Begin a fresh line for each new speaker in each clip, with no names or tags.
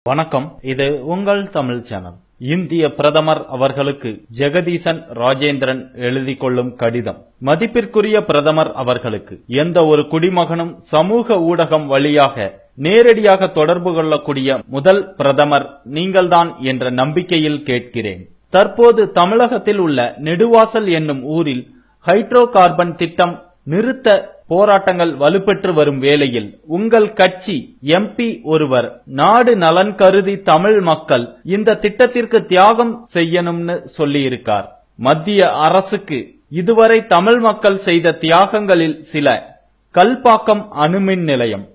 வணக்கம், இது உங்கள் தமிழ் சேனல். இந்திய பிரதமர் அவர்களுக்கு ஜெகதீசன் ராஜேந்திரன் எழுதி கொள்ளும் கடிதம். மதிப்பிற்குரிய பிரதமர் அவர்களுக்கு, எந்த ஒரு குடிமகனும் சமூக ஊடகம் வழியாக நேரடியாக தொடர்பு கொள்ளக்கூடிய முதல் பிரதமர் நீங்கள்தான் என்ற நம்பிக்கையில் கேட்கிறேன். தற்போது தமிழகத்தில் உள்ள நெடுவாசல் என்னும் ஊரில் ஹைட்ரோ கார்பன் திட்டம் நிறுத்த போராட்டங்கள் வலுப்பெற்று வரும் வேளையில் உங்கள் கட்சி எம்பி ஒருவர் நாடு நலன் கருதி தமிழ் மக்கள் இந்த திட்டத்திற்கு தியாகம் செய்யணும்னு சொல்லியிருக்கார். மத்திய அரசுக்கு இதுவரை தமிழ் மக்கள் செய்த தியாகங்களில் சில: கல்பாக்கம் அணுமின் நிலையம்,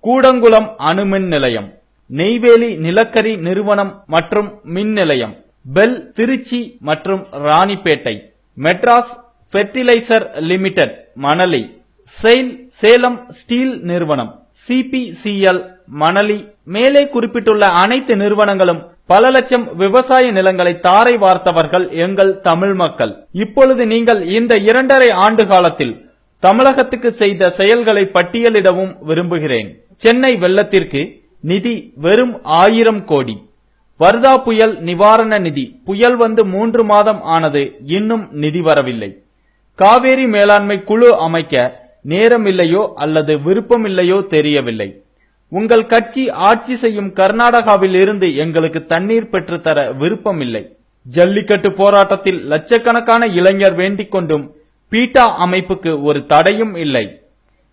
கூடங்குளம் அணுமின் நிலையம், நெய்வேலி நிலக்கரி நிறுவனம் மற்றும் மின் நிலையம், பெல் திருச்சி மற்றும் Ranipet, Madras fertiliser limited Manali, Salem steel நிறுவனம், CPCL மணலி. மேலே குறிப்பிட்டுள்ள அனைத்து நிறுவனங்களும் பல லட்சம் விவசாய நிலங்களை தாரை வார்த்தவர்கள் எங்கள் தமிழ் மக்கள். இப்பொழுது நீங்கள் இந்த 2.5 ஆண்டு காலத்தில் தமிழகத்துக்கு செய்த செயல்களை பட்டியலிடவும் விரும்புகிறேன். சென்னை வெள்ளத்திற்கு நிதி வெறும் 1000 கோடி. வர்தா புயல் நிவாரண நிதி, புயல் வந்து 3 மாதம் ஆனது, இன்னும் நிதி வரவில்லை. காவேரி மேலாண்மை குழு அமைக்க நேரம் இல்லையோ அல்லது விருப்பம் இல்லையோ தெரியவில்லை. உங்கள் கட்சி ஆட்சி செய்யும் கர்நாடகாவில் இருந்து எங்களுக்கு தண்ணீர் பெற்றுத்தர விருப்பம் இல்லை. ஜல்லிக்கட்டு போராட்டத்தில் லட்சக்கணக்கான இளைஞர் வேண்டிக் கொண்டும் பீட்டா அமைப்புக்கு ஒரு தடையும் இல்லை.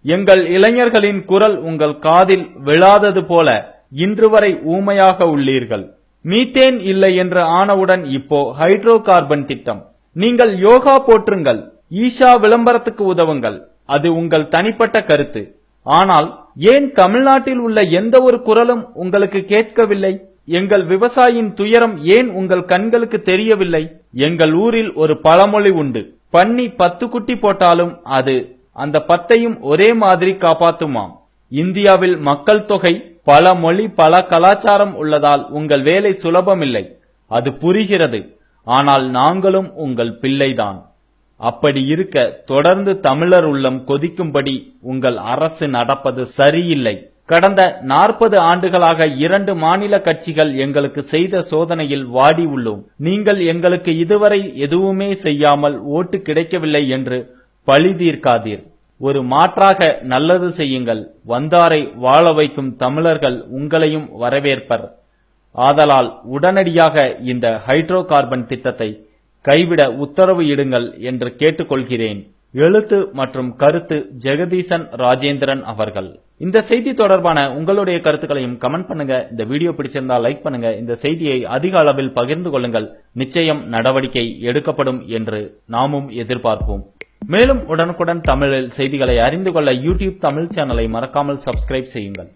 எங்கள் இளைஞர்களின் குரல் உங்கள் காதில் விழாதது போல இன்று வரை ஊமையாக உள்ளீர்கள். மீத்தேன் இல்லை என்று ஆனவுடன் இப்போ ஹைட்ரோ கார்பன் திட்டம். நீங்கள் யோகா போற்றுங்கள், ஈஷா விளம்பரத்துக்கு உதவுங்கள், அது உங்கள் தனிப்பட்ட கருத்து. ஆனால் ஏன் தமிழ்நாட்டில் உள்ள எந்த ஒரு குரலும் உங்களுக்கு கேட்கவில்லை? எங்கள் விவசாயியின் துயரம் ஏன் உங்கள் கண்களுக்கு தெரியவில்லை? எங்கள் ஊரில் ஒரு பழமொழி உண்டு, பன்னி 10 குட்டி போட்டாலும் அது அந்த 10ஐயும் ஒரே மாதிரி காப்பாத்துமாம். இந்தியாவில் மக்கள் தொகை, பல மொழி, பல கலாச்சாரம் உள்ளதால் உங்கள் வேலை சுலபமில்லை, அது புரிகிறது. ஆனால் நாங்களும் உங்கள் பிள்ளைதான். அப்படி இருக்க தொடர்ந்து தமிழர் உள்ளம் கொதிக்கும்படி உங்கள் அரசு நடப்பது சரியில்லை. கடந்த 40 ஆண்டுகளாக 2 மாநில கட்சிகள் எங்களுக்கு செய்த சோதனையில் வாடி உள்ளோம். நீங்கள் எங்களுக்கு இதுவரை எதுவுமே செய்யாமல் ஓட்டு கிடைக்கவில்லை என்று பழி தீர்க்காதீர். ஒரு மாற்றாக நல்லது செய்யுங்கள். வந்தாரை வாழ வைக்கும் தமிழர்கள் உங்களையும் வரவேற்பர். ஆதலால் உடனடியாக இந்த ஹைட்ரோ கார்பன் திட்டத்தை கைவிட உத்தரவு இடுங்கள் என்று கேட்டுக்கொள்கிறேன். எழுத்து மற்றும் கருத்து ஜெகதீசன் ராஜேந்திரன் அவர்கள். இந்த செய்தி தொடர்பான உங்களுடைய கருத்துக்களையும் கமெண்ட் பண்ணுங்க. இந்த வீடியோ பிடிச்சிருந்தா லைக் பண்ணுங்க. இந்த செய்தியை அதிக அளவில் பகிர்ந்து கொள்ளுங்கள். நிச்சயம் நடவடிக்கை எடுக்கப்படும் என்று நாமும் எதிர்பார்ப்போம். மேலும் உடனுக்குடன் தமிழில் செய்திகளை அறிந்து கொள்ள யூடியூப் தமிழ் சேனலை மறக்காமல் சப்ஸ்கிரைப் செய்யுங்கள்.